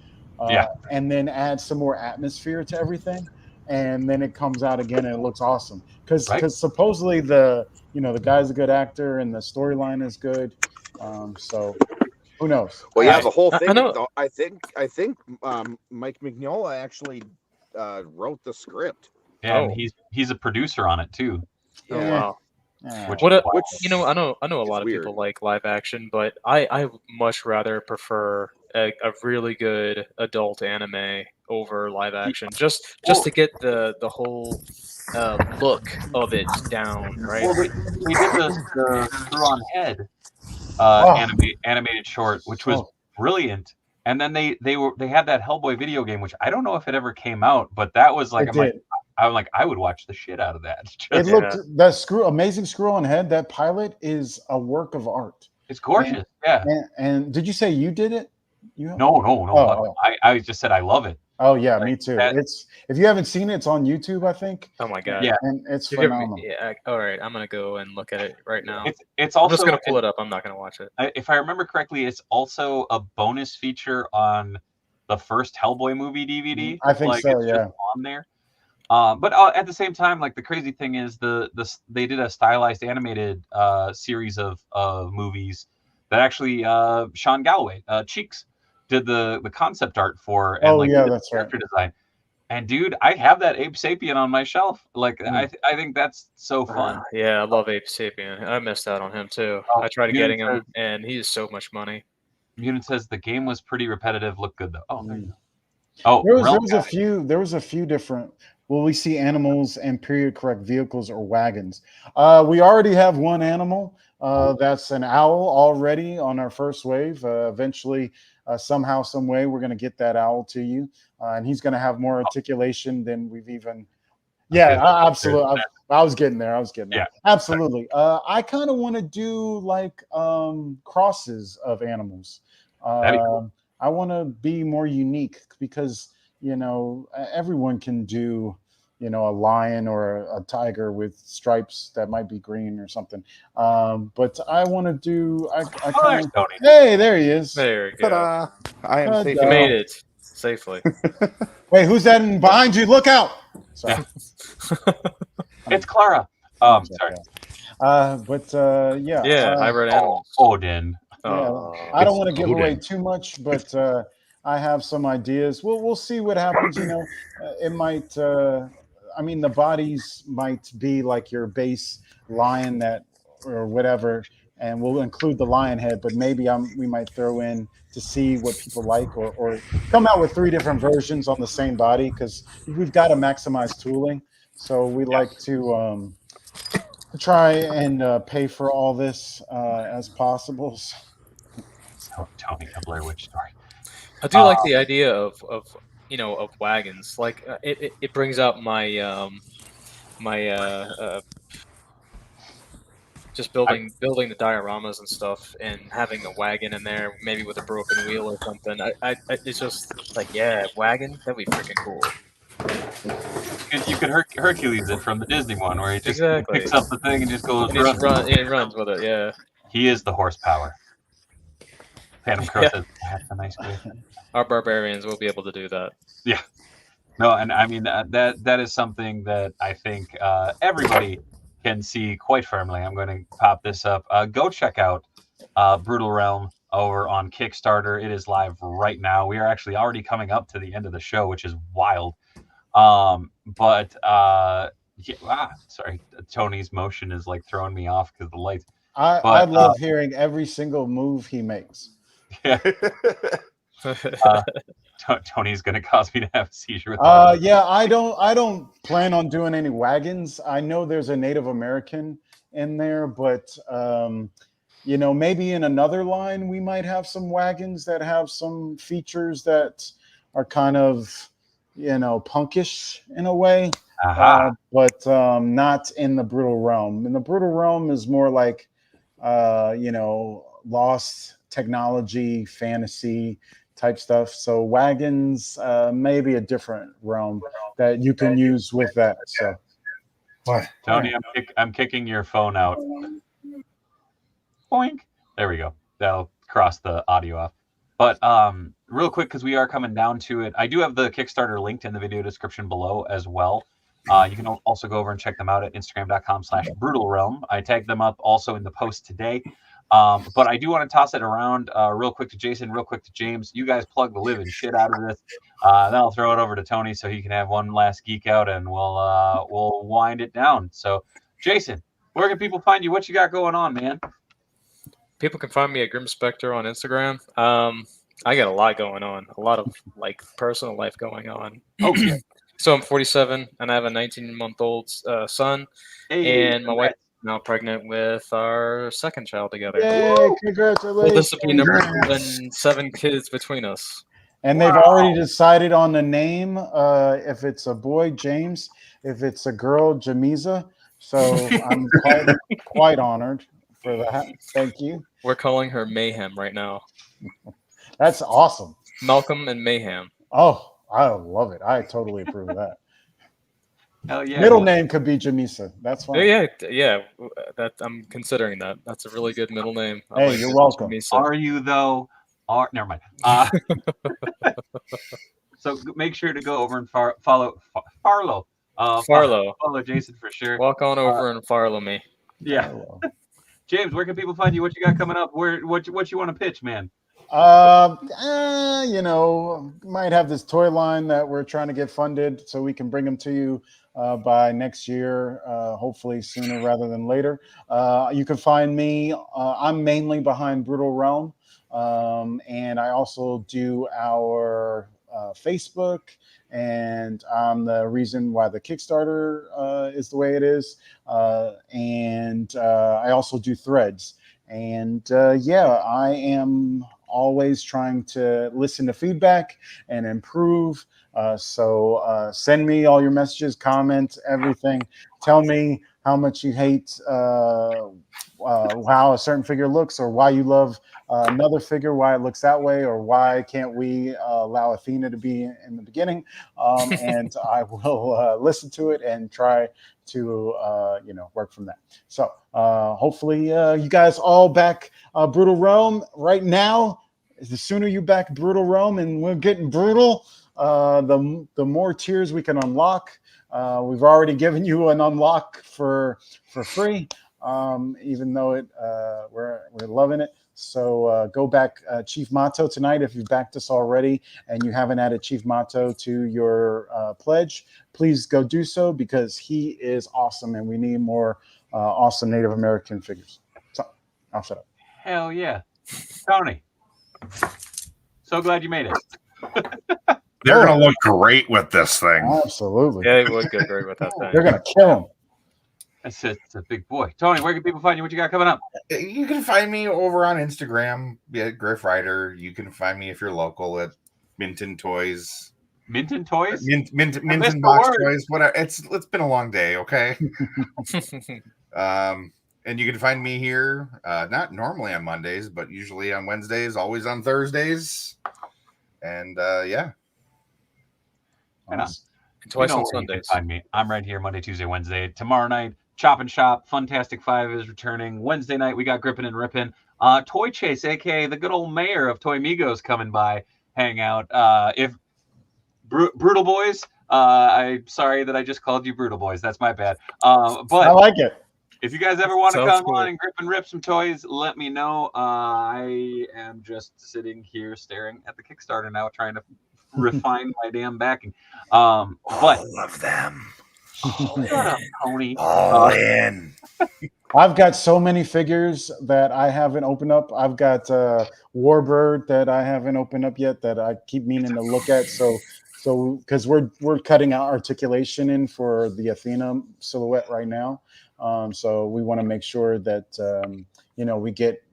and then add some more atmosphere to everything, and then it comes out again and it looks awesome. Because supposedly the guy's a good actor and the storyline is good. So who knows? Well, yeah, the whole I thing. know. Though, I think Mike Mignola actually wrote the script. Yeah, and he's a producer on it too. Oh Yeah. wow. Which What Which I know a lot of weird. people like live action, but I much rather prefer a really good adult anime over live action, just to get the whole look of it down, right? Well, they did the Screw on Head animated short, which was brilliant. And then they had that Hellboy video game, which I don't know if it ever came out, but that was like I'm like I would watch the shit out of that. It looked that amazing Screw on Head. That pilot is a work of art. It's gorgeous. And did you say you did it? No. I just said I love it. Oh yeah, me too. It's if you haven't seen it, it's on YouTube, I think. Oh my god. Yeah, and it's phenomenal. All right, I'm gonna go and look at it right now. It's also. I'm just gonna pull it up. I'm not gonna watch it. If I remember correctly, it's also a bonus feature on the first Hellboy movie DVD. I think so. It's yeah, just on there. But at the same time, like the crazy thing is they did a stylized animated series of movies that actually Sean Galloway Cheeks did the concept art for and that's character design. And dude, I have that Ape Sapien on my shelf. Like I think that's so fun. Yeah, I love Ape Sapien. I missed out on him too. I tried getting him, and he's so much money. Mutant says the game was pretty repetitive. Looked good though. Oh, there you go. Oh, there was a few different. Will we see animals and period correct vehicles or wagons? We already have one animal. That's an owl already on our first wave. Eventually, somehow, some way, we're going to get that owl to you, and he's going to have more articulation than we've even. Yeah, absolutely. I was getting there. Yeah, absolutely. I kind of want to do like crosses of animals. Cool. I want to be more unique because everyone can do a lion or a tiger with stripes that might be green or something. But I want to do. Hey, there he is. There we go. Ta-da. I am safe. You made it safely. Wait, who's that behind you? Look out! Sorry. It's Clara. Sorry. Hybrid animals. Odin. Yeah, I don't want to give away too much, but I have some ideas. We'll see what happens. It might. The bodies might be like your base lion or whatever, and we'll include the lion head. But maybe we might throw in to see what people like, or come out with 3 different versions on the same body because we've got to maximize tooling. So we like to try and pay for all this as possible. Tony, a Blair Witch story. I do like the idea of wagons. Like it brings out my just building the dioramas and stuff, and having a wagon in there, maybe with a broken wheel or something. It's just like, wagon, that'd be freaking cool. You could Hercules it from the Disney one, where he just picks up the thing and just goes. He runs with it. Yeah. He is the horsepower. Phantom Crow says that's a nice question. Our barbarians will be able to do that. Yeah. No, and I mean that is something that I think everybody can see quite firmly. I'm going to pop this up. Go check out Brutal Realm over on Kickstarter. It is live right now. We are actually already coming up to the end of the show, which is wild. Sorry, Tony's motion is like throwing me off because the lights. I love hearing every single move he makes. Yeah. Tony's gonna cause me to have a seizure with I don't plan on doing any wagons. I know there's a Native American in there, but maybe in another line we might have some wagons that have some features that are kind of punkish in a way. But not in the Brutal Realm. In the Brutal Realm is more like lost technology, fantasy type stuff. So wagons, maybe a different realm that you can use with that. So, Tony, I'm kicking your phone out. Boink. There we go. That'll cross the audio off. But real quick, because we are coming down to it, I do have the Kickstarter linked in the video description below as well. You can also go over and check them out at Instagram.com/BrutalRealm. I tagged them up also in the post today. But I do want to toss it around real quick to Jason, real quick to James. You guys plug the living shit out of this. Then I'll throw it over to Tony so he can have one last geek out, and we'll wind it down. So, Jason, where can people find you? What you got going on, man? People can find me at Grim Spectre on Instagram. I got a lot going on, a lot of like personal life going on. Okay. So I'm 47 and I have a 19-month-old son, and my wife is now pregnant with our second child together. Yay, congratulations. So this will be number 7 kids between us. And they've already decided on the name. If it's a boy, James. If it's a girl, Jamiza. So I'm quite honored for that. Thank you. We're calling her Mayhem right now. That's awesome. Malcolm and Mayhem. Oh, I love it. I totally approve of that. Hell yeah. Middle name could be Jamisa. That's fine. Yeah. That I'm considering that. That's a really good middle name. Hey, you're welcome. Jamisa. Are you though? Never mind. So make sure to go over and follow Farlow. Follow Jason for sure. Walk on over and follow me. Yeah. James, where can people find you? What you got coming up? What you want to pitch, man? Might have this toy line that we're trying to get funded so we can bring them to you by next year, hopefully sooner rather than later. You can find me. I'm mainly behind Brutal Realm, and I also do our Facebook, and I'm the reason why the Kickstarter is the way it is. And I also do threads. And I am always trying to listen to feedback and improve. So send me all your messages, comments, everything. Tell me how much you hate how a certain figure looks, or why you love another figure, why it looks that way, or why can't we allow Athena to be in the beginning. And I will listen to it and try to work from that. So hopefully you guys all back Brutal Realm right now. The sooner you back Brutal Realm and we're getting brutal, the more tiers we can unlock. We've already given you an unlock for free, even though we're loving it. So go back Chief Mato tonight if you've backed us already and you haven't added Chief Mato to your pledge. Please go do so, because he is awesome and we need more awesome Native American figures. So I'll shut up. Hell yeah. Tony, so glad you made it. They're going to look great with this thing. Absolutely. Yeah, they would go great with that thing. They're going to kill him. It's a big boy. Tony, where can people find you? What you got coming up? You can find me over on Instagram, Griff Rider. You can find me if you're local at Minton Toys. Minton Toys? Minton Box Toys. Whatever. It's been a long day, okay? And you can find me here, not normally on Mondays, but usually on Wednesdays, always on Thursdays. And yeah. And twice on Sundays. Find me. I'm right here Monday, Tuesday, Wednesday. Tomorrow night, Chop and Shop, Funtastic 5 is returning. Wednesday night, we got Grippin' and Rippin'. Toy Chase, aka the good old mayor of Toy Migos, coming by, hang out. If Brutal Boys, I'm sorry that I just called you Brutal Boys. That's my bad. But I like it. If you guys ever want to come cool. on and grip and rip some toys, let me know. I am just sitting here staring at the Kickstarter now, trying to refine my damn backing. But all of them. Shut up, Tony. All in. I've got so many figures that I haven't opened up. I've got Warbird that I haven't opened up yet that I keep meaning to look at. So because we're cutting out articulation in for the Athena silhouette right now. So we want to make sure that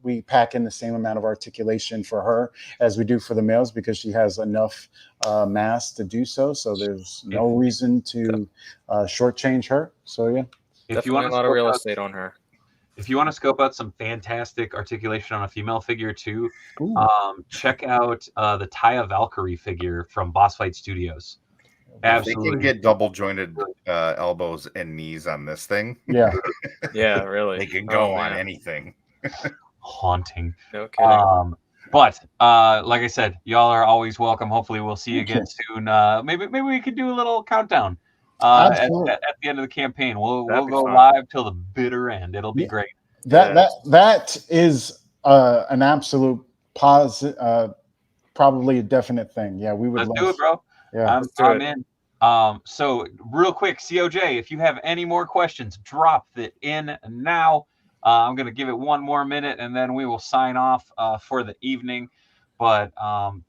we pack in the same amount of articulation for her as we do for the males, because she has enough mass to do so. So there's no reason to shortchange her. So yeah, If you want a lot of real estate on her. If you want to scope out some fantastic articulation on a female figure too, check out the Taya Valkyrie figure from Boss Fight Studios. Absolutely. They can get double jointed elbows and knees on this thing. Yeah. Yeah, really. They can go on anything. Haunting. No kidding. But like I said, y'all are always welcome. Hopefully, we'll see you again soon. Maybe we could do a little countdown at the end of the campaign. We'll That'd be go fun. live till the bitter end. It'll be Yeah. great. That is an absolute positive, probably a definite thing. Yeah, we would Let's love. do it, bro. Yeah, I'm in. So real quick, COJ, if you have any more questions, drop it in now. I'm gonna give it one more minute and then we will sign off for the evening. But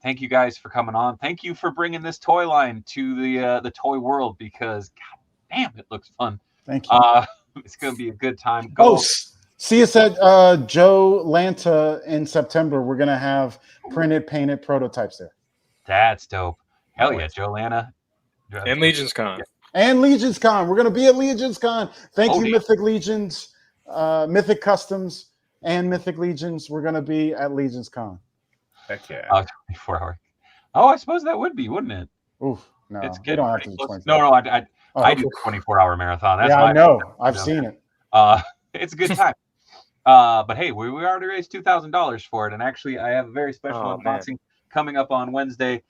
thank you guys for coming on. Thank you for bringing this toy line to the toy world because god damn, it looks fun. thank you. It's gonna be a good time. See us at Joe Lanta in September. We're gonna have printed, painted prototypes there. That's dope. Hell yeah, Joe Lanta. And Legion's Con. And Legion's Con. We're gonna be at Legion's Con. Thank you, dear. Mythic Legions, Mythic Customs, and Mythic Legions. We're gonna be at Legion's Con. Heck yeah. 24 hour. Oh, I suppose that would be, wouldn't it? Oof, no, It's we don't have to do close. 24. No, I do a 24-hour marathon. That's I know. I've seen it. It's a good time. But hey, we already raised $2,000 for it, and actually, I have a very special unboxing coming up on Wednesday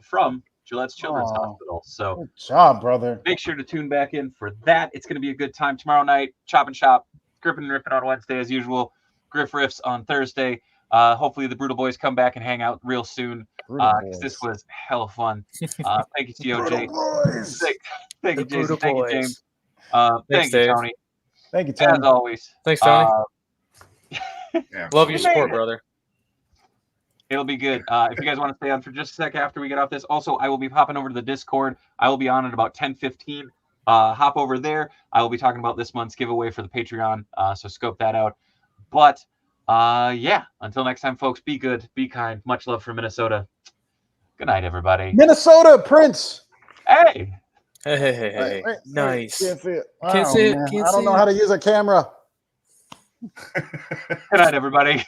from Gillette's Children's Hospital. So good job, brother. Make sure to tune back in for that. It's going to be a good time tomorrow night. Chop and Shop, Gripping and Ripping on Wednesday as usual. Griff Riffs on Thursday. Hopefully the Brutal Boys come back and hang out real soon because this was hella fun. Thank you, COJ. Thank you, Jason. Thank you, James. Thank you, Tony. Thank you, Tony. As always. Thanks, Tony. Love your You support, made it. brother. It'll be good. If you guys want to stay on for just a sec after we get off this, also, I will be popping over to the Discord. I will be on at about 10:15. Hop over there. I will be talking about this month's giveaway for the Patreon, so scope that out. But, yeah, until next time, folks, be good, be kind. Much love from Minnesota. Good night, everybody. Minnesota, Prince. Hey. Hey. Nice. Can't see it. Can't see it. I don't know how to use a camera. Good night, everybody.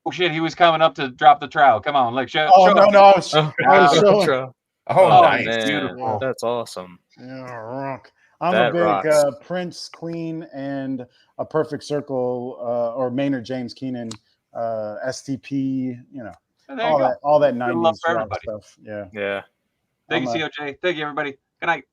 Oh shit, he was coming up to drop the trowel. Come on, like show. Oh show no, up. no, I was showing. Oh, nice. Man. Beautiful. That's awesome. Yeah, rock. I'm That a big rocks. Prince, Queen, and a Perfect Circle, or Maynard James Keenan, STP. You know, There you go. all that Good love 90s for rock everybody. stuff. Yeah. Yeah. Thank you, COJ. Thank you, everybody. Good night.